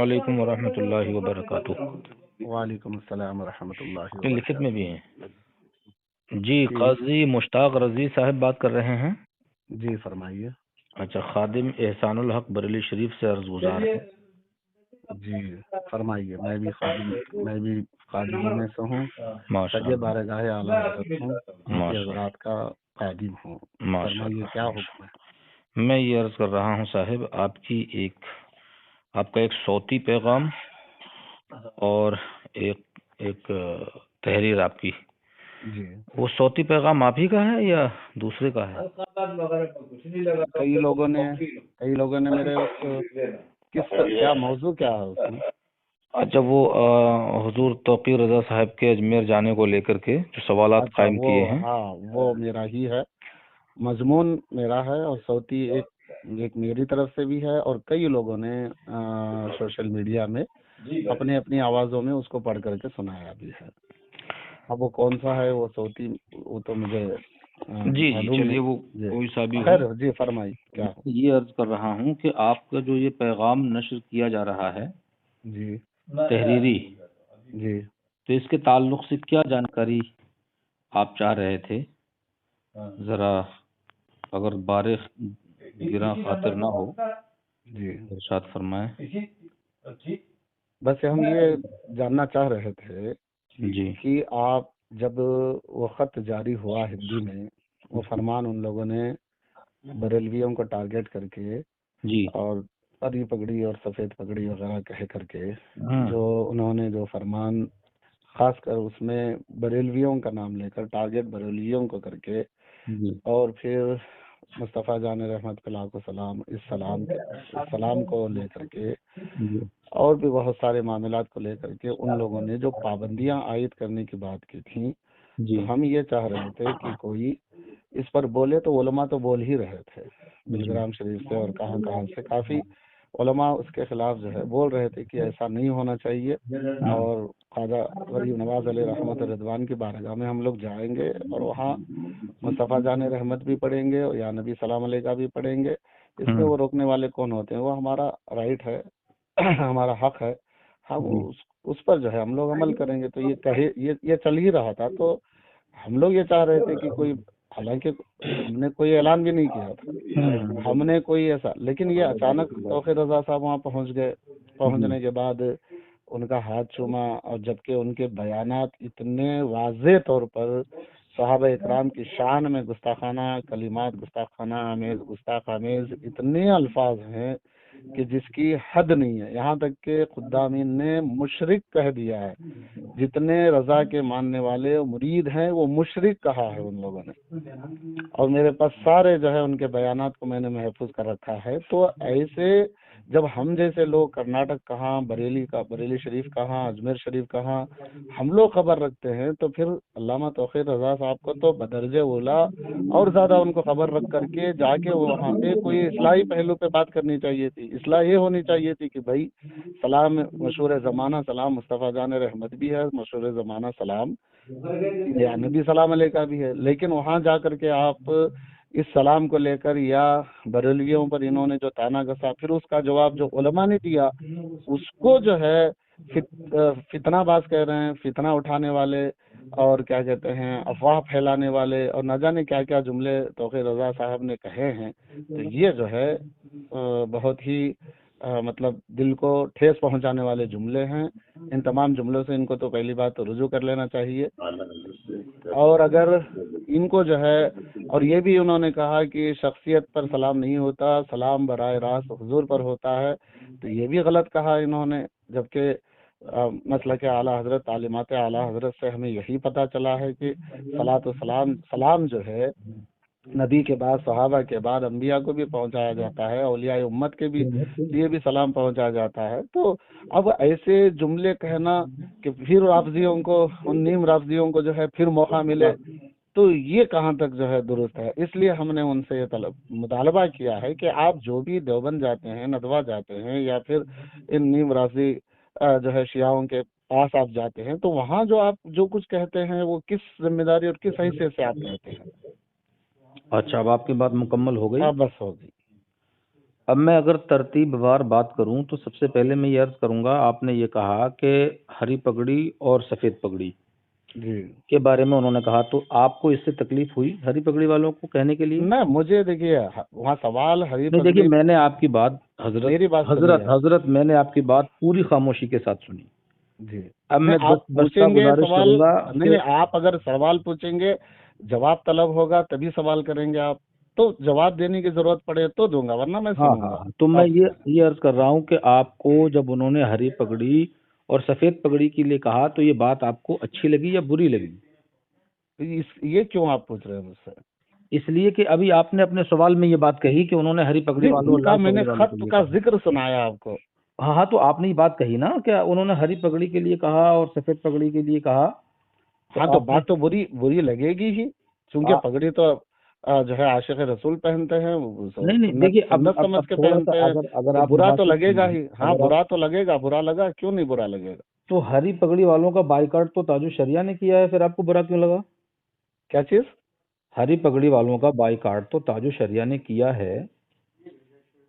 अस्सलामुअलैकुम वरहमतुल्लाहि वबरकातुहू। वालेकुम अस्सलाम वरहमतुल्लाहि अपनी लिखित में भी वबरकातुहू। हैं जी। काजी मुश्ताक रजी साहब बात कर रहे हैं। जी फरमाइए। अच्छा, खादिम एहसानुल हक बरेली शरीफ से अर्ज गुजार है। जी फरमाइए। मैं भी खादिमों में से हूँ। सगे माशाअल्लाह, बारगाह आला हज़रत हूँ। आप माशाअल्लाह, हज़रात का खादिम हूँ। फरमाइए, माशाअल्लाह। क्या हुक्म है? मैं ये अर्ज कर रहा हूँ साहिब, आपका एक सौती पैगाम और एक एक तहरीर आपकी। जी वो सौती पैगाम आप ही का है या दूसरे का है? कई लोगों ने मेरे उस क्या मौजू क्या है उसमें? अच्छा, वो हुजूर तौकीर रजा साहब के अजमेर जाने को लेकर के जो सवालात अच्छा, कायम किए हैं। हाँ, वो मेरा ही है। मजमून मेरा है और सौती एक मेरी तरफ से भी है और कई लोगों ने सोशल मीडिया में अपनी अपनी आवाजों में उसको पढ़ करके सुनाया भी है। अब वो कौन सा है वो सौती, वो तो मुझे जी जी, मालूम चलिए नहीं। वो जी कोई सा भी हो। खैर, जी फरमाइए, क्या हो? ये अर्ज कर रहा हूँ कि आपका जो ये पैगाम नशर किया जा रहा है जी तहरीरी, जी तो इसके ताल्लुक से क्या जानकारी आप चाह रहे थे? जरा अगर बारे गिरा खातिर ना हो जी इरशाद फरमाए। बस हम ये जानना चाह रहे थे जी कि आप जब वो खत जारी हुआ हिंदी में, वो फरमान उन लोगों ने बरेलवियों को टारगेट करके जी और हरी पगड़ी और सफेद पगड़ी वगैरह कह करके जो उन्होंने जो फरमान खासकर उसमें बरेलवियों का नाम लेकर टारगेट बरेलवियों को करके जी और फिर मुस्तफ़ा जान रहमत पे लाखों सलाम इस सलाम को लेकर के जी और भी बहुत सारे मामलात को लेकर के उन लोगों ने जो पाबंदियां आयद करने की बात की थी, जी तो हम ये चाह रहे थे कि कोई इस पर बोले। तो उलमा तो बोल ही रहे थे बिलग्राम शरीफ से और कहां कहां से काफी उलमा उसके खिलाफ जो है बोल रहे थे कि ऐसा नहीं होना चाहिए। और ख्वाजा गरीब नवाज अली रहमत रिजवान की बारगाह में हम लोग जाएंगे और वहाँ मुस्तफ़ा जान रहमत भी पढ़ेंगे और या नबी सलाम अलैका भी पढ़ेंगे। इसमें वो रोकने वाले कौन होते हैं? वो हमारा राइट है, हमारा हक है। हम उस पर जो है हम लोग अमल करेंगे। तो ये चल ही रहा था। तो हम लोग ये चाह रहे थे कि कोई, हालांकि हमने कोई ऐलान भी नहीं किया था, हमने कोई ऐसा, लेकिन ये अचानक तौक़ीर रज़ा साहब वहाँ पहुँच गए। पहुँचने के बाद उनका हाथ चूमा और जबकि उनके बयानात इतने वाज़ेह तौर पर सहाबा इकराम की शान में गुस्ताखाना कलिमात, गुस्ताख आमेज इतने अल्फाज हैं कि जिसकी हद नहीं है। यहाँ तक के खुद्दामीन ने मुशरिक कह दिया है। जितने रजा के मानने वाले मुरीद हैं वो मुशरिक कहा है उन लोगों ने। और मेरे पास सारे जो है उनके बयानात को मैंने महफूज कर रखा है। तो ऐसे जब हम जैसे लोग कर्नाटक कहाँ, बरेली शरीफ कहाँ, अजमेर शरीफ कहाँ हम लोग खबर रखते हैं, तो फिर अल्लामा तौक़ीर रज़ा साहब को तो बदर्जे ओला और ज्यादा उनको खबर रख करके जाके वहाँ पे कोई इस्लाही पहलू पे बात करनी चाहिए थी। इस्लाह ये होनी चाहिए थी कि भाई सलाम मशहूर ज़माना सलाम मुस्तफ़ा जान रहमत भी है, मशहूर ज़माना सलाम या नबी सलाम अलैका भी है। लेकिन वहाँ जा करके आप इस सलाम को लेकर या बरेलवियों पर इन्होंने जो ताना कसा, फिर उसका जवाब जो उलमा ने दिया उसको जो है फितनाबाज कह रहे हैं, फितना उठाने वाले और क्या कहते हैं अफवाह फैलाने वाले और न जाने क्या क्या जुमले तौक़ीर रज़ा साहब ने कहे हैं। तो ये जो है बहुत ही मतलब दिल को ठेस पहुंचाने वाले जुमले हैं। इन तमाम जुमलों से इनको तो पहली बात तो रुजू कर लेना चाहिए। और अगर इनको जो है, और ये भी उन्होंने कहा कि शख्सियत पर सलाम नहीं होता, सलाम बराए रास्त हुजूर पर होता है, तो ये भी गलत कहा इन्होंने। जबकि मसलक आला हजरत, तालीमात आला हजरत से हमें यही पता चला है कि सलात व सलाम जो है नबी के बाद, सहाबा के बाद अंबिया को भी पहुंचाया जाता है, औलिया उम्मत के भी लिए भी सलाम पहुंचाया जाता है। तो अब ऐसे जुमले कहना कि फिर राफजियों को, उन नीम राफजियों को जो है फिर मौका मिले, तो ये कहाँ तक जो है दुरुस्त है। इसलिए हमने उनसे ये मुतालबा किया है कि आप जो भी देवबंद जाते हैं, नदवा जाते हैं या फिर इन नीम राफजी जो है शियाओं के पास आप जाते हैं, तो वहाँ जो आप जो कुछ कहते हैं वो किस जिम्मेदारी और किस हैसियत से आप कहते हैं। अच्छा, अब आपकी बात मुकम्मल हो गई। हाँ बस हो गई। अब मैं अगर तरतीबवार बात करूं तो सबसे पहले मैं ये अर्ज करूंगा, आपने ये कहा कि हरी पगड़ी और सफेद पगड़ी जी के बारे में उन्होंने कहा, तो आपको इससे तकलीफ हुई हरी पगड़ी वालों को कहने के लिए? ना, मुझे देखिए वहाँ सवाल हरी नहीं, देखिए पगड़ी, मैंने आपकी बात हजरत मेरी बात हजरत सुनिए। हजरत मैंने आपकी बात पूरी खामोशी के साथ सुनी। जी अब नहीं, मैं आप बस्ता पूछेंगे गुजारिश सवाल, करूंगा नहीं कि नहीं, आप अगर सवाल पूछेंगे, जवाब तलब होगा तभी सवाल करेंगे आप, तो जवाब देने की जरूरत पड़े तो दूंगा, वरना मैं हाँ हाँ सुनूंगा। हाँ, तो मैं आप सुनिए। ये अर्ज कर रहा हूँ कि आपको जब उन्होंने हरी पगड़ी और सफेद पगड़ी के लिए कहा तो ये बात आपको अच्छी लगी या बुरी लगी? ये क्यों आप पूछ रहे हैं मुझसे? इसलिए कि अभी आपने अपने सवाल में ये बात कही कि उन्होंने हरी पगड़ी नहीं, वालों और उनका लाल मैंने पगड़ी वालों के खत लिए का कहा। जिक्र सुनाया आपको। हाँ हाँ, तो आपने ये बात कही ना, क्या उन्होंने हरी पगड़ी के लिए कहा और सफेद पगड़ी के लिए कहा, तो हाँ, तो आपने बात तो बुरी बुरी लगेगी ही, क्योंकि पगड़ी तो जो है आशिक रसूल पहनते हैं, वो नहीं नहीं, सुन्नत देखिए सुन्नत समझ अब के थोड़ा सा पहनते हैं, अगर अगर तो आप बुरा बात तो को लगेगा समझें, ही। हाँ, अगर आप बुरा तो लगेगा, बुरा लगा, क्यों नहीं बुरा लगेगा? तो हरी पगड़ी वालों का बाइकआउट तो ताजु शरिया ने किया है, फिर आपको बुरा क्यों लगा? क्या चीज? हरी पगड़ी वालों का बाइकआउट तो ताजु शरिया ने किया है, तो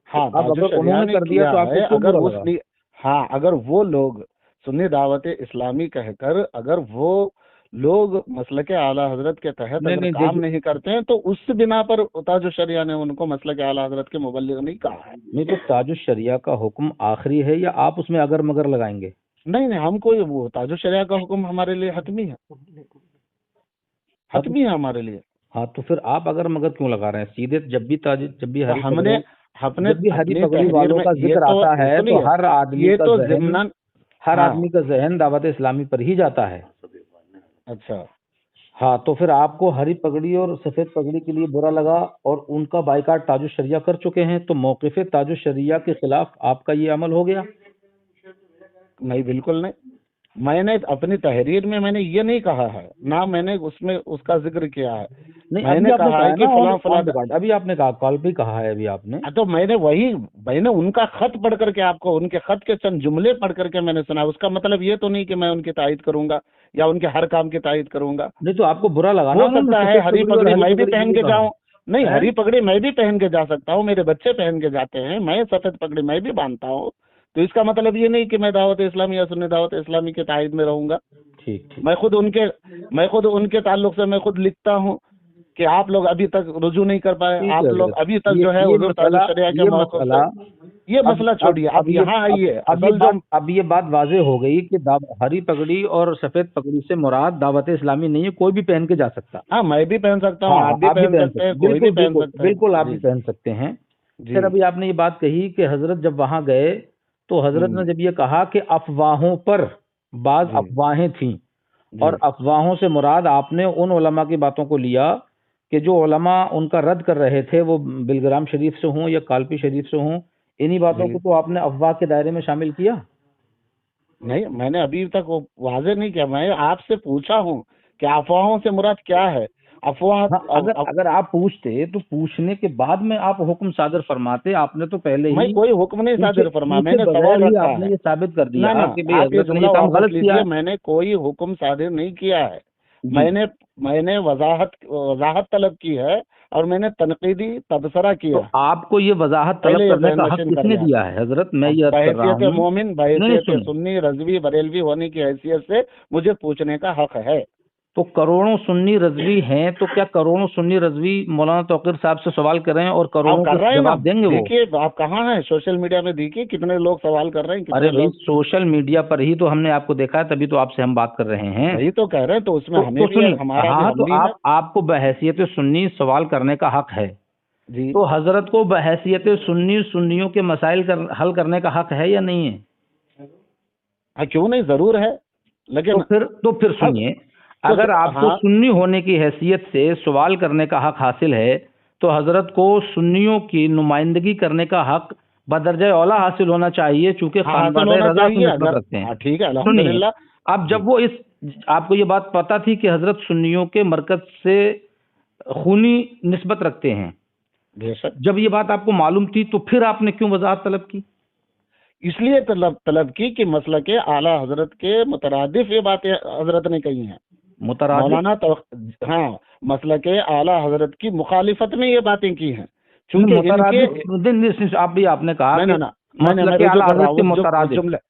हाँ, अब ताजु अगर शरिया उन्होंने ने कर दिया किया तो आपको है, क्यों अगर बुरा उस लगा? हाँ, अगर वो लोग सुन्नी दावत इस्लामी कहकर, अगर वो लोग मसलके आला हजरत के तहत नहीं अगर नहीं, काम देखिए, नहीं करते हैं, तो उस बिना पर ताजु शरिया ने उनको मसलके आला हजरत के मुबल्लिग नहीं कहा है। नहीं तो ताजु शरिया का हुक्म आखिरी है या आप उसमें अगर मगर लगाएंगे? नहीं नहीं, हमको वो ताजु शरिया का हुक्म हमारे लिए हतमी है, हाँ तो हतमी है हमारे लिए। हाँ, तो फिर आप अगर मगर क्यों लगा रहे हैं सीधे? जब भी तो हरी हमने पगड़ी अपने जब भी हरी अपनी पगड़ी तहरीर वालों में का ये जिक्र तो आता है तो सुनिए, ये तो जिम्नन, हर हाँ, आदमी का जहन दावत इस्लामी पर ही जाता है। अच्छा, हाँ, तो फिर आपको हरी पगड़ी और सफेद पगड़ी के लिए बुरा लगा और उनका बाइकाट ताजु शरिया कर चुके हैं, तो मौक़िफ़े ताजु शरिया के खिलाफ आपका ये अमल हो गया। नहीं बिल्कुल नहीं, मैंने अपनी तहरीर में मैंने ये नहीं कहा है, ना मैंने उसमें उसका जिक्र किया है। नहीं, अभी मैंने आपने कहा कहा है है कि ना फलां फलां, ऑन रिकॉर्ड, अभी आपने कहा, कॉल पे कहा है अभी आपने। तो मैंने उनका खत पढ़ करके आपको, उनके खत के चंद जुमले पढ़ करके मैंने सुना। उसका मतलब ये तो नहीं कि मैं उनकी तायद करूंगा या उनके हर काम की तायद करूंगा। नहीं तो आपको बुरा लगा ना हो उन्होंने सकता है सफेद हरी पगड़ी और पगड़ी हरी मैं भी पगड़ी के पहन लिए के कहा जाऊं, नहीं, है। हरी पगड़ी मैं भी पहन के जा सकता हूँ, मेरे बच्चे पहन के जाते हैं, मैं सफेद पगड़ी मैं भी बांधता हूँ। तो इसका मतलब ये नहीं कि मैं दावत इस्लामी या सुन्नी दावत इस्लामी के तायद में रहूंगा। ठीक ठीक। मैं खुद उनके ताल्लुक से मैं खुद लिखता हूँ कि आप लोग अभी तक रुजू नहीं कर पाए, ठीक है आप लोग हजरत, अभी तक जो है ये हुजूर ताजु मसला शरिया के ये मौक़िफ़ मसला से, ये मसला छोड़िए, अब यहाँ आइए। असल जो अब ये बात वाज़ेह हो गई कि हरी पगड़ी और सफेद पगड़ी से मुराद दावत इस्लामी नहीं है, कोई भी पहन के जा सकता। हाँ, मैं भी पहन सकता हूँ, हाँ आप हाँ, भी आप भी पहन पहन सकते सकते हैं, हैं, कोई भी बिल्कुल पहन बिल्कुल सकता है। बिल्कुल, आप भी जी पहन सकते हैं। जी फिर अभी आपने ये बात कही कि हजरत जब वहां गए तो हजरत ने जब ये कहा कि अफवाहों पर बाज जी अफवाहें थीं, जी और अफवाहों से मुराद आपने उन उलमा की बातों को लिया कि जो उलमा उनका रद्द कर रहे थे, वो बिलग्राम शरीफ से हों या कालपी शरीफ से हों, इन्हीं बातों को जी। तो आपने अफवाह के दायरे में शामिल किया। नहीं, मैंने अभी तक वो वाजे नहीं किया, मैं आपसे पूछा हूँ कि अफवाहों से मुराद क्या है। अफवाह हाँ, अगर आप पूछते तो पूछने के बाद में आप हुक्म सादर फरमाते। आपने तो पहले मैं ही कोई हुक्म नहीं पूछे सादिर फरमा, पूछे मैंने बगैर सवाल ही रखा आपने है। ये साबित कर ना दिया ना, कि भाई आप ये हजरत ने ये जुमला काम वापस गलत किया। लीजिए, मैंने कोई हुक्म सादिर नहीं किया है। जी, मैंने मैंने वजाहत तलब की है, और मैंने तनकीदी तबसरा तो किया है। आपको ये वजाहत तलब पहले ये करने जहन का हक नशीन कर किसने लें। दिया है हजरत? मैं अब ये अर्ज कर रहा बहैसियत हूँ। मोमिन, नहीं नहीं, बहैसियत सुनिए, सुन्नी रजवी बरेलवी होने की हैसियत से मुझे पूछने का हक है। तो करोड़ों सुन्नी रजवी हैं, तो क्या करोड़ों सुन्नी रजवी मौलाना तौकीर साहब से सवाल करें और आप करोड़ों कर को रहे हैं ना, जवाब देंगे वो? देखिए आप कहाँ हैं, सोशल मीडिया में देखिए कितने लोग सवाल कर रहे हैं, अरे कितने भाई, लोग। सोशल मीडिया पर ही तो हमने आपको देखा है, तभी तो आपसे हम बात कर रहे हैं। वही तो कह रहे हैं, तो उसमें हमें तो भी है, सुनिए, हमारा भी हाँ, तो हम भी है। आपको बहैसियत सुन्नी सवाल करने का हक है, जी तो हजरत को बहैसियत सुन्नी सुन्नियों के मसाइल हल करने का हक है या नहीं है? हाँ, क्यों नहीं, जरूर है, लेकिन तो फिर हक सुनिए, अगर आपको हाँ सुन्नी होने की हैसियत से सवाल करने का हक हासिल है, तो हजरत को सुन्नियों की नुमाइंदगी करने का हक बदरजा औला हासिल होना चाहिए, चूंकि हाँ, हासिल खानवादे होना रजा से चाहिए निस्बत अगर, रखते हैं। हाँ ठीक है, सुनिए, अल्हम्दुलिल्लाह। अब जी, जब वो इस आपको ये बात पता थी कि हजरत सुन्नियों के मरकज से खूनी निस्बत रखते हैं, बेशक, जब ये बात आपको मालूम थी, तो फिर आपने क्यों वजाहत तलब की? इसलिए तलब की कि मसलक के आला हजरत के मुतरादिफ ये बातें हजरत ने कही हैं। मुतरादिफ? हाँ, मसलक के आला हजरत की मुखालिफत में ये बातें की हैं, चूंकि इनके आप भी आपने कहा नहीं कि ना ना मैंने मसलक मैं आला रुजू कर रहा हजरत के हूँ, मुतरादिफ।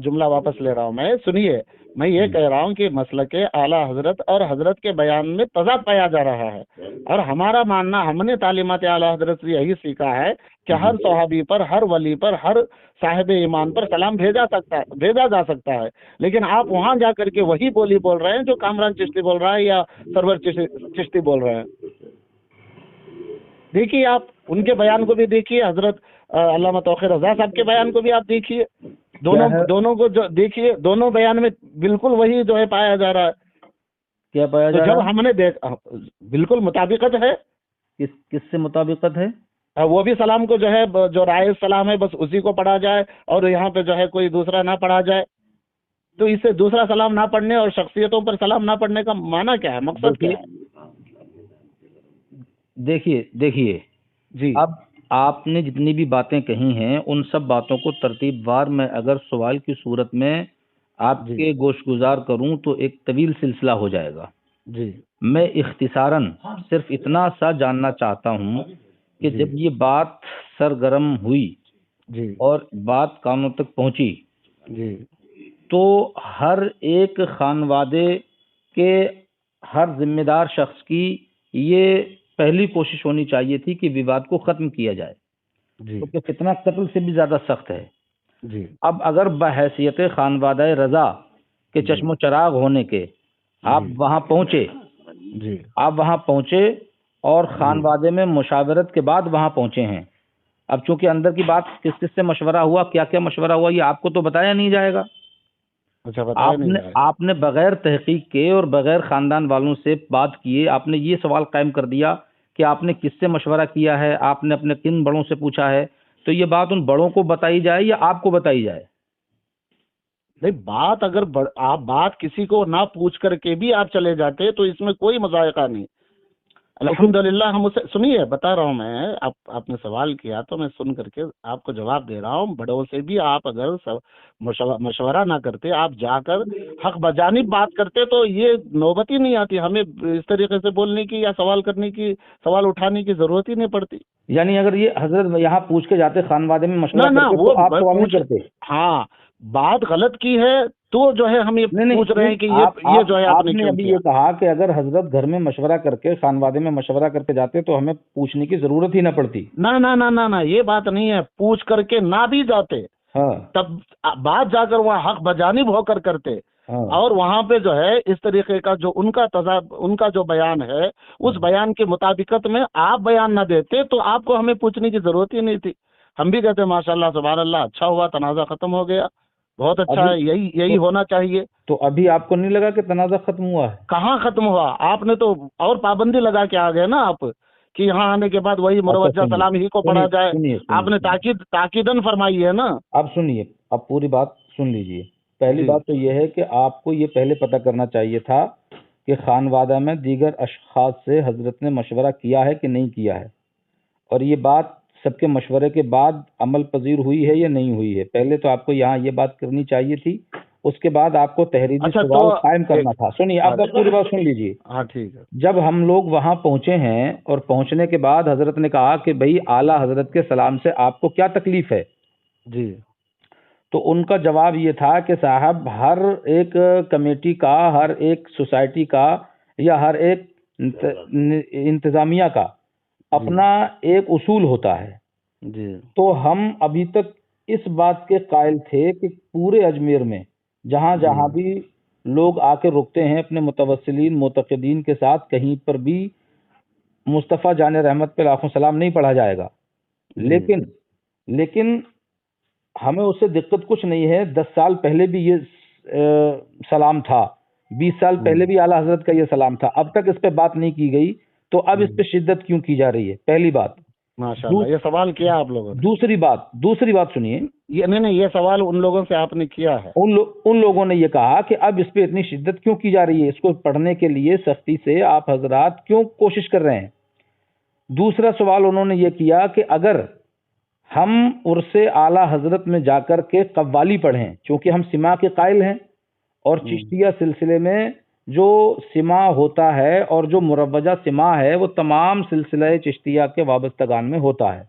जुमला वापस ले रहा हूँ मैं, सुनिए। मैं ये कह रहा हूँ कि मसलक आला हजरत और हजरत के बयान में तजाद पाया जा रहा है, और हमारा मानना, हमने तालीमात आला हजरत से यही सीखा है कि हर सहाबी पर, हर वली पर, हर साहिब ईमान पर सलाम भेजा जा सकता है। लेकिन आप वहां जा करके वही बोली बोल रहे हैं जो कामरान चिश्ती बोल रहा है या सरवर चिश्ती बोल रहे हैं। देखिए, आप उनके बयान को भी देखिए, हजरत अल्लामा तौक़ीर रज़ा साहब के बयान को भी आप देखिए, दोनों को जो देखिए, दोनों बयान में बिल्कुल वही जो है पाया जा रहा है। क्या पाया जा तो जब रहा है? हमने बिल्कुल मुताबिकत है। किससे मुताबिकत है? वो भी सलाम को जो है, जो राय सलाम है बस उसी को पढ़ा जाए, और यहाँ पे जो है कोई दूसरा ना पढ़ा जाए। तो इससे दूसरा सलाम ना पढ़ने और शख्सियतों पर सलाम ना पढ़ने का माना क्या है, मकसद क्या है? देखिए जी, अब आपने जितनी भी बातें कही हैं उन सब बातों को तरतीबवार में अगर सवाल की सूरत में आपके गोशगुजार करूं तो एक तवील सिलसिला हो जाएगा। जी, मैं इख्तिसारन सिर्फ इतना सा जानना चाहता हूं कि जब ये बात सरगर्म हुई जी, और बात कानों तक पहुंची जी, तो हर एक खानवादे के हर जिम्मेदार शख्स की ये पहली कोशिश होनी चाहिए थी कि विवाद को खत्म किया जाए, जी, क्योंकि फितना कत्ल से भी ज्यादा सख्त है। जी, अब अगर बहैसियत खानवादा रजा के चश्मो चराग होने के आप वहां पहुंचे, जी, और खानवादे में मुशावरत के बाद वहां पहुंचे हैं। अब चूंकि अंदर की बात किस किस से मशवरा हुआ, क्या क्या मशवरा हुआ, ये आपको तो बताया नहीं जाएगा। अच्छा, बताया नहीं जाएगा। आपने बगैर तहकीक के और बगैर खानदान वालों से बात किए आपने ये सवाल कायम कर दिया कि आपने किससे मशवरा किया है, आपने अपने किन बड़ों से पूछा है। तो ये बात उन बड़ों को बताई जाए या आपको बताई जाए? नहीं, बात अगर आप बात किसी को ना पूछ करके भी आप चले जाते तो इसमें कोई मजायका नहीं। अल्हम्दुलिल्लाह, हम उसे सुनिए, बता रहा हूँ मैं, आपने सवाल किया तो मैं सुन करके आपको जवाब दे रहा हूँ। बड़ों से भी आप अगर मशवरा ना करते, आप जाकर हक बजानिब बात करते तो ये नौबत ही नहीं आती, हमें इस तरीके से बोलने की या सवाल करने की, सवाल उठाने की जरूरत ही नहीं पड़ती। यानी अगर ये हजरत यहाँ पूछ के जाते, खानवादे में मशवरा ना करते, वो तो आप सवाल नहीं करते? हाँ, बात गलत की है तो जो है हम ये नहीं पूछ रहे हैं कि आप ये जो है आपने आपने क्यों अभी किया। ये कहा कि अगर हजरत घर में मशवरा करके, खानवादे में मशवरा करके जाते तो हमें पूछने की जरूरत ही ना पड़ती। ना ना ना ना ना, ये बात नहीं है। पूछ करके ना भी जाते हाँ, तब बात जाकर वहाँ हक बजानिब होकर करते, हाँ। और वहाँ पे जो है इस तरीके का जो उनका जो बयान है, उस बयान के मुताबिकत में आप बयान ना देते तो आपको हमें पूछने की जरूरत ही नहीं थी। हम भी कहते माशाल्लाह सुभान अल्लाह, अच्छा हुआ, तनाज़ा खत्म हो गया, बहुत अच्छा है, यही होना चाहिए। तो अभी आपको नहीं लगा कि तनाज़ा खत्म हुआ है? कहाँ खत्म हुआ? आपने तो और पाबंदी लगा के आ गए ना आप, कि यहाँ आने के बाद वही मुरवज्जा सलाम ही को पढ़ा जाए। आपने ताकीदन फरमाई है ना। अब सुनिए, अब पूरी बात सुन लीजिए। पहली जी, बात तो यह है कि आपको ये पहले पता करना चाहिए था कि खानवादा में दीगर अशखास से हजरत ने मशवरा किया है कि नहीं किया है, और ये बात सबके मशवरे के बाद अमल पजीर हुई है या नहीं हुई है। पहले तो आपको यहाँ ये बात करनी चाहिए थी, उसके बाद आपको तहरीरी अच्छा, सवाल तो कायम करना था। सुनिए, अब पूरी बात सुन लीजिए। हाँ ठीक है। जब हम लोग वहां पहुंचे हैं और पहुंचने के बाद हजरत ने कहा कि भाई आला हजरत के सलाम से आपको क्या तकलीफ है, जी, तो उनका जवाब ये था कि साहब, हर एक कमेटी का, हर एक सोसाइटी का, या हर एक इंतजामिया का अपना एक उसूल होता है। जी, तो हम अभी तक इस बात के कायल थे कि पूरे अजमेर में जहां जहां भी लोग आके रुकते हैं अपने मुतवस्सिलीन मुतक़िदीन के साथ, कहीं पर भी मुस्तफ़ा जाने रहमत पे लाखों सलाम नहीं पढ़ा जाएगा। लेकिन हमें उससे दिक्कत कुछ नहीं है। 10 साल पहले भी ये सलाम था, 20 साल पहले भी आला हजरत का ये सलाम था, अब तक इस पे बात नहीं की गई, तो अब इस पे शिद्दत क्यों की जा रही है? पहली बात। माशाल्लाह, ये सवाल किया आप लोगों ने। दूसरी बात सुनिए, ये नहीं, ये सवाल उन लोगों से आपने किया है। उन लोगों ने ये कहा कि अब इस पे इतनी शिद्दत क्यों की जा रही है, इसको पढ़ने के लिए सख्ती से आप हजरात क्यों कोशिश कर रहे हैं। दूसरा सवाल उन्होंने ये किया कि अगर हम उर्से आला हजरत में जाकर के कव्वाली पढ़ें, क्योंकि हम सिमा के कायल हैं और चिश्तिया सिलसिले में जो सिमा होता है और जो मुरव्वजा सिमा है वो तमाम सिलसिला चिश्तिया के वाबस्तगान में होता है।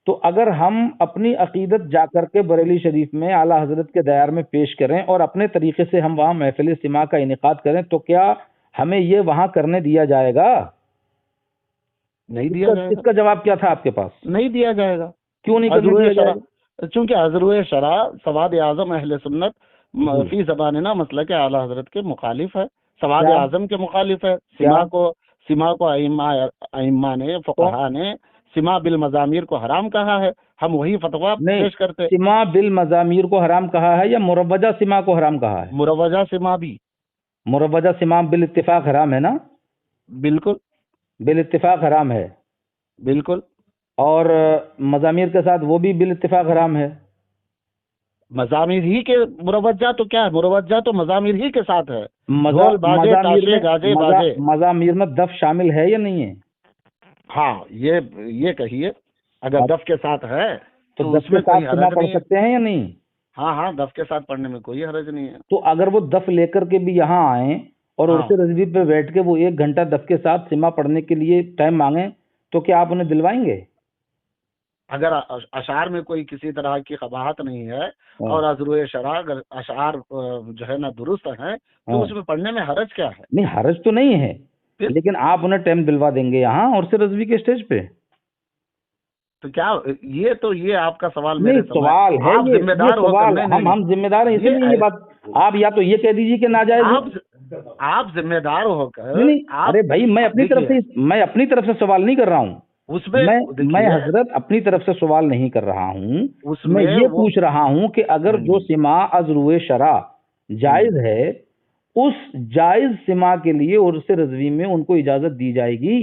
तो अगर हम अपनी अकीदत जाकर के बरेली शरीफ में आला हजरत के दयार में पेश करें और अपने तरीके से हम वहाँ महफिल सिमा का इनेकाद करें तो क्या हमें ये वहाँ करने दिया जाएगा? नहीं दिया जाएगा। इसका जवाब क्या था आपके पास? नहीं दिया जाएगा। क्यों नहीं करने दिया जाएगा? चूंकि अज़रुए शरा सवाद आज़म अहले सुन्नत फी ज़बानिना मसलक के आला हजरत के मुखालिफ है, सवाद आज़म के मुखालिफ है। सिमा को अइम्मा ने फुक़हा ने सिमा बिल मज़ामीर को हराम कहा है, हम वही फतवा पेश करते। सिमा बिल मज़ामीर को हराम कहा है या मुरव्वजा सिमा को हराम कहा है? मुरव्वजा सिमा भी। मुरव्वजा सिमा बिल इत्तिफाक हराम है ना? बिल्कुल बिल इत्तिफाक हराम है। बिल्कुल। और मज़ामीर के साथ वो भी बिल इत्तिफाक हराम है। मज़ामीर ही के मुरव्वजा तो क्या है? मुरव्वजा तो मज़ामीर ही के साथ है। मज़ामीर में दफ शामिल है या नहीं है? हाँ, ये कहिए, अगर दफ के साथ है तो दफ के साथ सिमा पढ़ सकते हैं या नहीं? हाँ, दफ के साथ पढ़ने में कोई हर्ज नहीं है। तो अगर वो दफ लेकर के भी यहाँ आए और उर्से रज़वी पे बैठ के वो 1 घंटा दफ के साथ सिमा पढ़ने के लिए टाइम मांगे तो क्या आप उन्हें दिलवाएंगे? अगर अशार में कोई किसी तरह की कबाहत नहीं है और अज़रुए शरा अगर अशार जो है ना दुरुस्त है तो उसमें पढ़ने में हरज क्या है? नहीं, हरज तो नहीं है, लेकिन आप उन्हें टाइम दिलवा देंगे यहाँ और से रज़वी के स्टेज पे? तो क्या ये आपका सवाल मेरे सवाल है, आप जिम्मेदार हो। हम जिम्मेदार हैं, इसीलिए ये बात आप या तो ये कह दीजिए कि नाजायज, आप जिम्मेदार होकर। अरे भाई, मैं अपनी तरफ से सवाल नहीं कर रहा हूँ उसमें। मैं हजरत अपनी तरफ से सवाल नहीं कर रहा हूँ, मैं ये पूछ रहा हूँ कि अगर जो सिमा अज़रुए शरा जायज है, उस जायज सिमा के लिए उर्से रज़वी में उनको इजाजत दी जाएगी?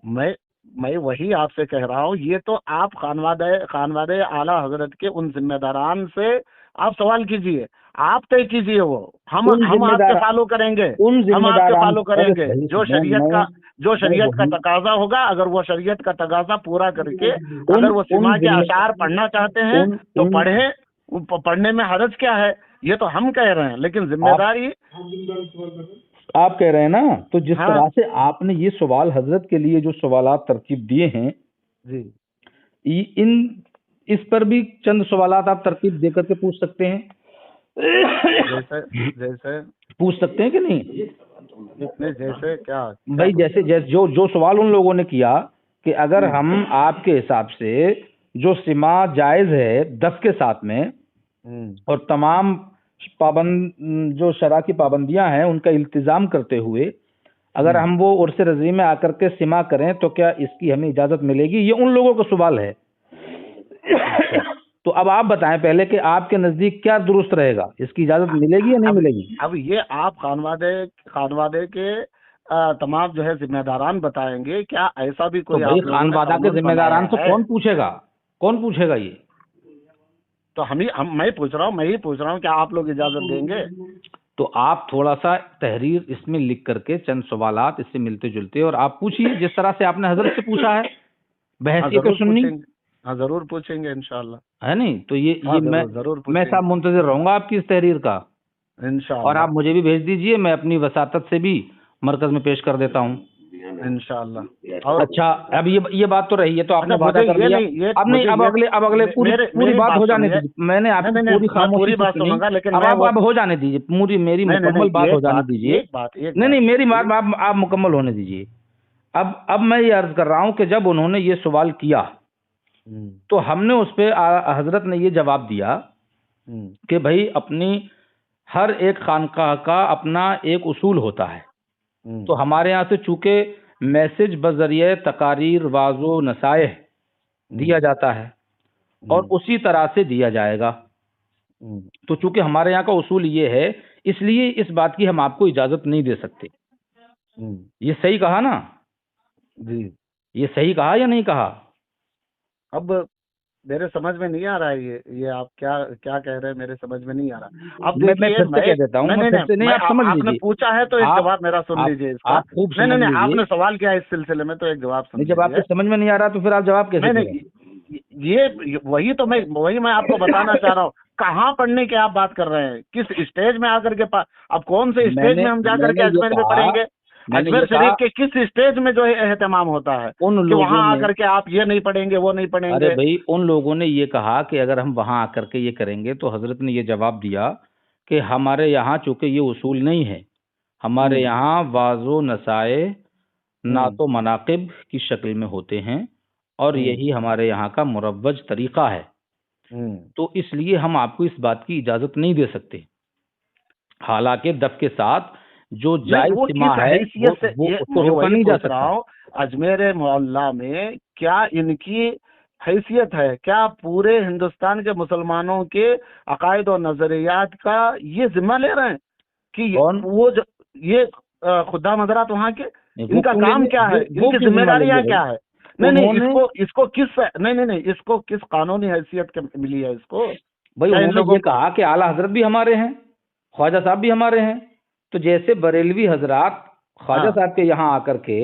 मैं वही आपसे कह रहा हूँ, ये तो आप खानवादे आला हजरत के उन जिम्मेदारान से आप सवाल कीजिए, आप तय कीजिए। वो हम आपके फॉलो करेंगे, हम आपके फॉलो करेंगे। जो शरीयत का तकाजा होगा, अगर वो शरीयत का तकाजा पूरा करके अगर वो सिमा के अशार पढ़ना चाहते हैं तो पढ़ने में हरज क्या है? ये तो हम कह रहे हैं, लेकिन जिम्मेदारी आप कह रहे हैं ना। तो जिस तरह से आपने ये सवाल हजरत के लिए जो सवालात तरतीब दिए हैं जी, इस पर भी चंद सवालात आप तरतीब देकर के पूछ सकते हैं। जैसे पूछ सकते हैं कि नहीं? जैसे क्या भाई, जैसे जो सवाल उन लोगों ने किया कि अगर हम आपके हिसाब से जो सिमा जायज है 10 के साथ में और तमाम जो शरा की पाबंदियां हैं उनका इल्तिजाम करते हुए अगर हम वो उर्से रज़वी में आकर के सिमा करें तो क्या इसकी हमें इजाजत मिलेगी? ये उन लोगों का सवाल है। तो अब आप बताएं पहले कि आपके नजदीक क्या दुरुस्त रहेगा, इसकी इजाजत मिलेगी या नहीं मिलेगी? अब ये आप खानवादे के तमाम जो है जिम्मेदारान बताएंगे। क्या ऐसा भी कोई तो खानवादा के जिम्मेदारान से कौन पूछेगा ये? तो मैं ही पूछ रहा हूँ क्या आप लोग इजाजत देंगे? तो आप थोड़ा सा तहरीर इसमें लिख करके चंद सवालात इससे मिलते जुलते और आप पूछिए जिस तरह से आपने हजरत से पूछा है, बहसियत सुन्नी। हाँ, जरूर पूछेंगे इंशाल्लाह, है नहीं? तो ये मैं साहब मुंतजिर रहूंगा आपकी इस तहरीर का इंशाल्लाह। और आप मुझे भी भेज दीजिए, मैं अपनी वसातत से भी मरकज में पेश कर देता हूँ इंशाल्लाह। अच्छा, अब ये बात तो रही है, तो आपने वादा कर दिया। अब नहीं, अब अगले पूरी बात हो जाने दीजिए। मैंने आपकी पूरी खामोशी सुनी, लेकिन अब हो जाने दीजिए, मेरी मुकम्मल बात हो जाने दीजिए। नहीं, मेरी बात आप मुकम्मल होने दीजिए। अब मैं ये अर्ज कर रहा हूँ कि जब उन्होंने ये सवाल किया तो हमने उस पे हजरत ने ये जवाब दिया कि भाई अपनी हर एक खानकाह का अपना एक उसूल होता है। तो हमारे यहाँ से चूंकि मैसेज बजरिए तकारीर वाजो नसाइह दिया जाता है और उसी तरह से दिया जाएगा। तो चूंकि हमारे यहाँ का उसूल ये है, इसलिए इस बात की हम आपको इजाजत नहीं दे सकते। ये सही कहा ना जी? ये सही कहा या नहीं कहा? अब मेरे समझ में नहीं आ रहा है ये आप क्या कह रहे हैं, मेरे समझ में नहीं आ रहा। अब मैं फिर से कह देता हूँ, आपने पूछा है तो एक जवाब मेरा सुन लीजिए इसका। नहीं, आपने सवाल किया इस सिलसिले में तो एक जवाब सुन लीजिए। जब आपको समझ में नहीं आ रहा तो फिर आप जवाब कैसे? नहीं, वही मैं आपको बताना चाह रहा हूँ कहाँ पढ़ने की आप बात कर रहे हैं? किस स्टेज में आकर के अब कौन से स्टेज मैंने में हम जाकर मैंने के ये अजमेर में कहा पढ़ेंगे? मैंने अजमेर ये शरीफ कहा के किस स्टेज में जो है एहतमाम होता है उन कि वहां लोगों ने आकर के आप ये नहीं पढ़ेंगे, वो नहीं अरे पढ़ेंगे? भाई, उन लोगों ने ये कहा कि अगर हम वहां आकर के ये करेंगे, तो हजरत ने ये जवाब दिया कि हमारे यहाँ चूंकि ये उसूल नहीं है, हमारे यहाँ वाजो नसाए नातो मनाकिब की शक्ल में होते हैं, और यही हमारे यहाँ का मुरव्वज तरीका है। तो इसलिए हम आपको इस बात की इजाजत नहीं दे सकते। हालांकि दफ के साथ जो नहीं, जायज वो सीमा किस है हैसियत से, वो ये उसको मैं रोका वही नहीं जा पूछ रहा सकता। हूँ, अजमेर मोहल्ला में क्या इनकी हैसियत है? क्या पूरे हिंदुस्तान के मुसलमानों के अकायद और नजरियात का ये जिम्मा ले रहे हैं कि कौन? ये खुद्दाम हजरात वहाँ के, वो इनका क्यों काम लेंगे? क्या है, वो इनकी क्यों जिम्मा लेंगे जिम्मेदारियां भाई? क्या है? नहीं नहीं, उन्होंने इसको किस, नहीं, इसको किस कानूनी हैसियत के मिली है इसको? भाई क्या इन उन्होंने लोगों ये कहा कि आला हजरत भी हमारे हैं, ख्वाजा साहब भी हमारे हैं। तो जैसे बरेलवी हजरात ख्वाजा हाँ साहब के यहाँ आकर के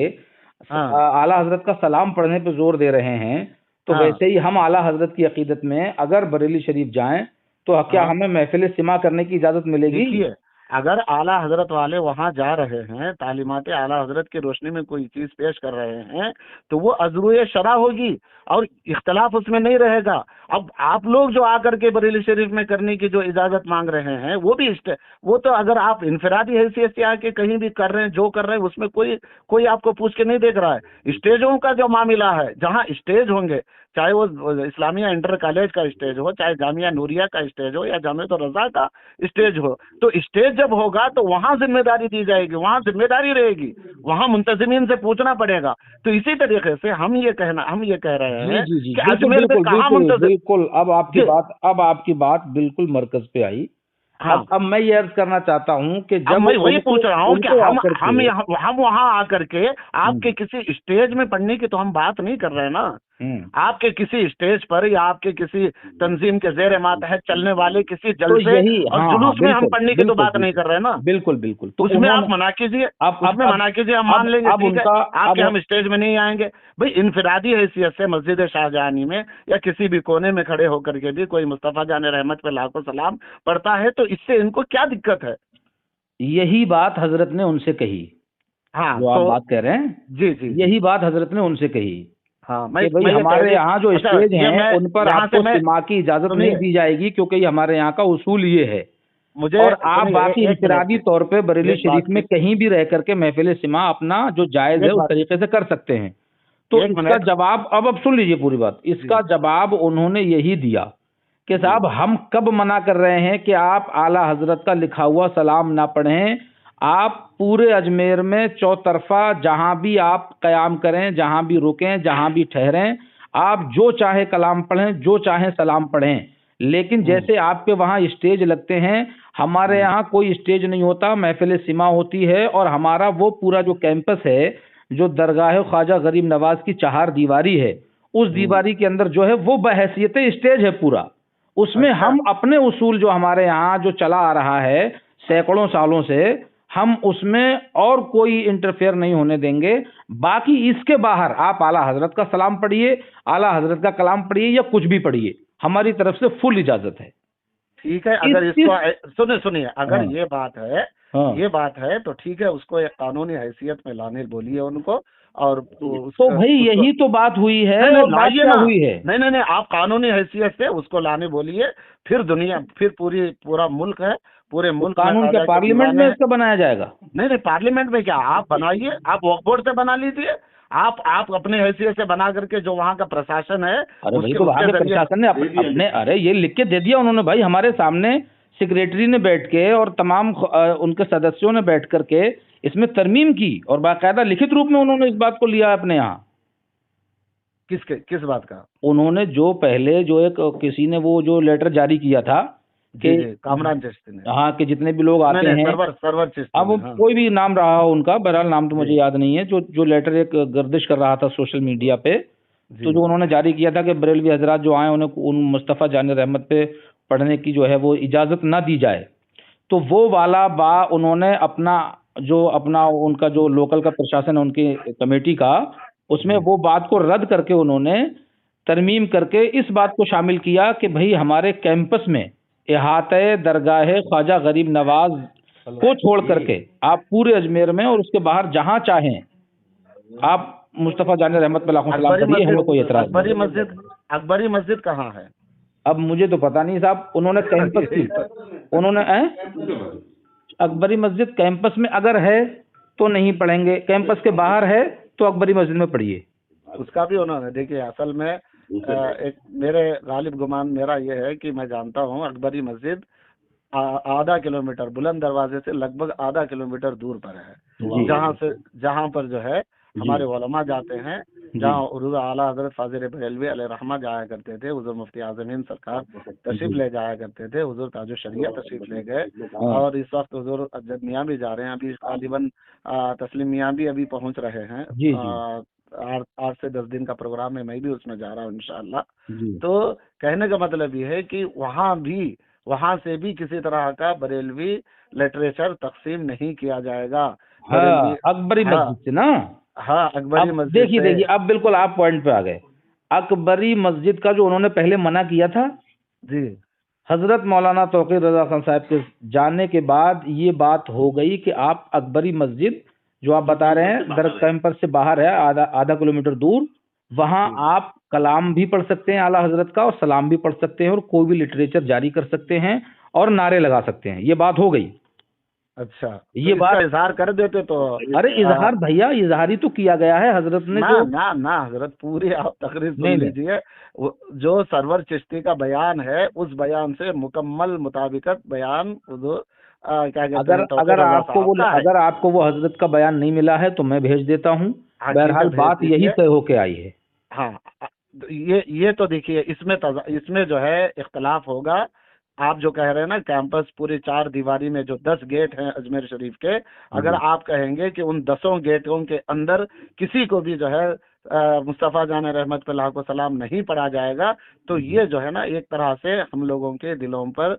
हाँ आला हजरत का सलाम पढ़ने पे जोर दे रहे हैं, तो हाँ वैसे ही हम आला हजरत की अकीदत में अगर बरेली शरीफ जाएं, तो क्या हाँ। हमें महफिल सिमा करने की इजाजत मिलेगी? देखिए, अगर आला हजरत वाले वहां जा रहे हैं, तालीमात आला हजरत की रोशनी में कोई चीज पेश कर रहे हैं, तो वो अजरूए शरा होगी और इख्तलाफ उसमें नहीं रहेगा। अब आप लोग जो आकर के बरेली शरीफ में करने की जो इजाजत मांग रहे हैं, वो तो अगर आप इनफरादी हैसियत से आके कहीं भी कर रहे हैं, जो कर रहे हैं, उसमें कोई आपको पूछ के नहीं देख रहा है। स्टेजों का जो मामला है, जहाँ स्टेज होंगे, चाहे वो इस्लामिया इंटर कॉलेज का स्टेज हो, चाहे जामिया नूरिया का स्टेज हो, या जामिया तो रजा का स्टेज हो, तो स्टेज जब होगा तो वहां जिम्मेदारी दी जाएगी, वहां जिम्मेदारी रहेगी, वहां मुंतजिमीन से पूछना पड़ेगा। तो इसी तरीके से हम ये कह रहे जी हैं जी जी, कि बिल्कुल अजमेर पे बिल्कुल कहाँ बिल्कुल मुंतजिम। बिल्कुल। जी, अब आपकी बात बिल्कुल मरकज पे आई। हाँ। अब मैं ये अर्ज करना चाहता हूँ कि अब जब मैं वही उनको पूछ रहा हूँ कि उनको आकर के हम वहां आकर के आपके हम्म किसी स्टेज में पढ़ने की तो हम बात नहीं कर रहे हैं ना। हम्म। आपके किसी स्टेज पर या आपके किसी तंजीम के जेर मातहत चलने वाले किसी तो जलसे यही, और हाँ हाँ, जुलूस में हम बिल्कुल पढ़ने की तो बिल्कुल बात नहीं बिल्कुल कर रहे हैं ना। बिल्कुल बिल्कुल। तो उसमें आप उन्होंने मना कीजिए, अब उसमें मना कीजिए, हम मान लेंगे, अब ठीक है, उनका आपके अब हम स्टेज में नहीं आएंगे। भाई इनफरादी हैसियत से मस्जिद शाहजहानी में या किसी भी कोने में खड़े होकर के भी कोई मुस्तफ़ा जान रहमत पे लाखों सलाम पढ़ता है, तो इससे इनको क्या दिक्कत है? यही बात हजरत ने उनसे कही, हाँ जो आप तो बात कह रहे हैं, जी जी जी। यही बात हजरत ने उनसे कही हाँ, कि भाई मैं ये हमारे पहले, यहाँ जो अच्छा स्टेज ये हैं मैं उन पर यहाँ से आपको मैं, सिमा की इजाजत नहीं सुनिए दी जाएगी, क्योंकि ये हमारे यहाँ का उसूल ये है। मुझे, और आप सुनिए बाकी एक इनफरादी मिनट, तौर पे बरेली एक शरीफ बात में की, कहीं भी रह करके महफिल सिमा अपना जो जायज है एक उस बात, तरीके से कर सकते हैं। तो एक इसका मिनट। जवाब, अब सुन लीजिए पूरी बात, जी इसका जवाब उन्होंने यही दिया कि जी साहब हम कब मना कर रहे हैं कि आप आला हजरत का लिखा हुआ सलाम ना पढ़ें। आप पूरे अजमेर में चौतरफा जहां भी आप कयाम करें, जहां भी रुकें, जहां भी ठहरें, आप जो चाहे कलाम पढ़ें, जो चाहे सलाम पढ़ें। लेकिन जैसे आपके वहाँ स्टेज लगते हैं, हमारे यहाँ कोई स्टेज नहीं होता, महफिल सिमा होती है। और हमारा वो पूरा जो कैंपस है, जो दरगाह ख्वाजा गरीब नवाज की 4 दीवारी है, उस दीवारी के अंदर जो है वो बहैसियत स्टेज है पूरा। उसमें अच्छा, हम अपने उसूल जो हमारे यहाँ जो चला आ रहा है सैकड़ों सालों से, हम उसमें और कोई इंटरफेयर नहीं होने देंगे। बाकी इसके बाहर आप आला हजरत का सलाम पढ़िए, आला हजरत का कलाम पढ़िए, या कुछ भी पढ़िए, हमारी तरफ से फुल इजाजत है। ठीक है। इस अगर इस इसको सुनिए, अगर हाँ हाँ। ये बात है तो ठीक है, उसको एक कानूनी हैसियत में लाने बोलिए उनको। और तो भाई उसको, यही तो बात हुई है, नहीं नहीं और बात लाइए क्या ना, हुई है? नहीं, आप कानूनी हैसियत से उसको लाने बोलिए। फिर पूरा मुल्क है, पूरे तो मुल्क में कानून क्या ख्वाजा के पार्लियामेंट दीवाने में हैं। इसका बनाया जाएगा? नहीं, पार्लियामेंट में क्या, आप बनाइए, आप वक्फ बोर्ड से बना लीजिए। आप अपने हैसियत से बना करके जो वहाँ का प्रशासन है अरे भाई, उसके तो वहां उसके के जरिए प्रशासन ने अपने, अरे ये लिख के दे दिया उन्होंने भाई, हमारे सामने सेक्रेटरी ने बैठ के और तमाम उनके सदस्यों ने बैठ करके इसमें तरमीम की, और बाकायदा लिखित रूप में उन्होंने इस बात को लिया अपने यहाँ। किस बात का? उन्होंने जो पहले जो एक किसी ने वो जो लेटर जारी किया था जी कि जी, कामरान चिश्ती ने। हाँ, कि जितने भी लोग आते नहीं, हैं, सरवर चिश्ती अब ने, वो हाँ। कोई भी नाम रहा हो उनका, बहरहाल नाम तो मुझे जी याद नहीं है, जो जो लेटर एक गर्दिश कर रहा था सोशल मीडिया पे। तो जी जो उन्होंने जारी किया था कि बरेलवी हजरात जो आए उन्हें उन मुस्तफ़ा जान रहमत पे पढ़ने की जो है वो इजाज़त ना दी जाए। तो वो वाला उन्होंने अपना उनका जो लोकल का प्रशासन है उनकी कमेटी का, उसमें जी वो बात को रद्द करके उन्होंने तरमीम करके इस बात को शामिल किया कि भाई हमारे कैंपस में इहाते दरगाह ख्वाजा गरीब नवाज को छोड़ करके आप पूरे अजमेर में और उसके बाहर जहां चाहें आप मुस्तफ़ा जानी रहमत पे लाखों सलाम करिए, हमें कोई एतराज नहीं। अकबरी मस्जिद कहाँ है? अब मुझे तो पता नहीं साहब, उन्होंने कैंपस की, उन्होंने अकबरी मस्जिद कैंपस में अगर है तो नहीं पढ़ेंगे, कैंपस के बाहर है तो अकबरी मस्जिद में पढ़िए। उसका भी उन्होंने, देखिए असल में एक मेरे गालिब गुमान मेरा ये है कि मैं जानता हूँ अकबरी मस्जिद आधा किलोमीटर बुलंद दरवाजे से लगभग आधा किलोमीटर दूर पर है, जहाँ पर जो है हमारे उलमा जाते हैं, जहाँ उर्दू आला हजरत फाजिल बरेलवी अलैहि रहमा जाया करते थे, हुजूर मुफ्ती आज़म हिंद सरकार तशरीफ ले जाया करते थे, हुजूर ताजुल शरिया तशरीफ ले गए, और इस वक्त हुजूर अजद मियाँ भी जा रहे हैं, अभी गालिबन तस्लीम मियाँ भी अभी पहुंच रहे हैं, 8 से 10 दिन का प्रोग्राम है, मैं भी उसमें जा रहा हूँ इंशाअल्लाह। तो कहने का मतलब ये है कि वहां से भी किसी तरह का बरेलवी लिटरेचर तकसीम नहीं किया जाएगा। अकबरी मस्जिद से ना, हाँ अकबरी मस्जिद। देखिए अब बिल्कुल आप पॉइंट पे आ गए। अकबरी मस्जिद का जो उन्होंने पहले मना किया था जी, हजरत मौलाना तौकीर रजा खान साहब के जाने के बाद ये बात हो गई कि आप अकबरी मस्जिद जो आप बता रहे हैं दर कैंपस से बाहर है, आधा किलोमीटर दूर, वहां आप कलाम भी पढ़ सकते हैं आला हजरत का, और सलाम भी पढ़ सकते हैं, और कोई भी लिटरेचर जारी कर सकते हैं और नारे लगा सकते हैं। ये बात हो गई। अच्छा, ये तो बात इजहार कर देते तो। अरे इजहार भैया, इजहार ही तो किया गया है हजरत ने। ना हजरत पूरी आप तकरीर सुन लीजिए, जो सरवर चिश्ती का बयान है उस बयान से मुकम्मल मुताबिकत बयान क्या कहते हैं, अगर आपको वो हजरत का बयान नहीं मिला है तो मैं भेज देता हूँ। बहरहाल बात यही तय होके आई है। हाँ, ये तो देखिए इसमें जो है इख्तलाफ होगा। आप जो कह रहे हैं ना कैंपस पूरी 4 दीवारी में जो 10 गेट हैं अजमेर शरीफ के, अगर आप कहेंगे कि उन 10 गेटों के अंदर किसी को भी जो है मुस्तफ़ा जान रहमत पे लाखों सलाम नहीं पढ़ा जाएगा, तो ये जो है ना एक तरह से हम लोगों के दिलों पर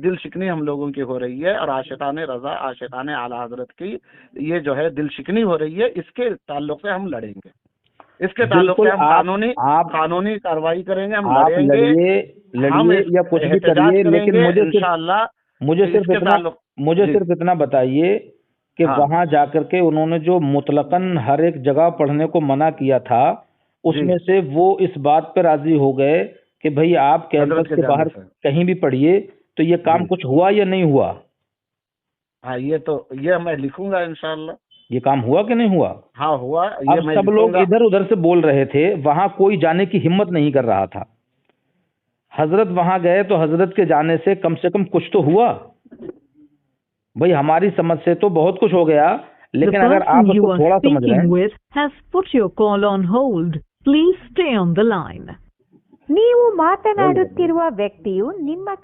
दिल शिकनी हम लोगों की हो रही है, और आशिकाने रजा आशिकाने आला हजरत की ये जो है दिल शिकनी हो रही है। इसके ताल्लुक से हम लड़ेंगे, इसके ताल्लुक से हम कानूनी कार्रवाई करेंगे, हम लड़िए या कुछ भी करिए, लेकिन मुझे सिर्फ इतना बताइए कि वहां जाकर के उन्होंने जो मुतलकन हर एक जगह पढ़ने को मना किया था, उसमें से वो इस बात पे राजी हो गए कि भाई आप कैंपस के बाहर कहीं भी पढ़िए, तो ये काम कुछ हुआ या नहीं हुआ? हाँ, ये मैं लिखूंगा इंशाअल्लाह। ये काम हुआ कि नहीं हुआ? हाँ हुआ। अब सब लोग इधर उधर से बोल रहे थे, वहां कोई जाने की हिम्मत नहीं कर रहा था। हजरत वहां गए तो हजरत के जाने से कम कुछ तो हुआ। भाई हमारी समझ से तो बहुत कुछ हो गया, लेकिन अगर आप उसको थोड़ा समझ रहे हैं। ನೀವು ಮಾತನಾಡುತ್ತಿರುವ ವ್ಯಕ್ತಿಯು ನಿಮ್ಮ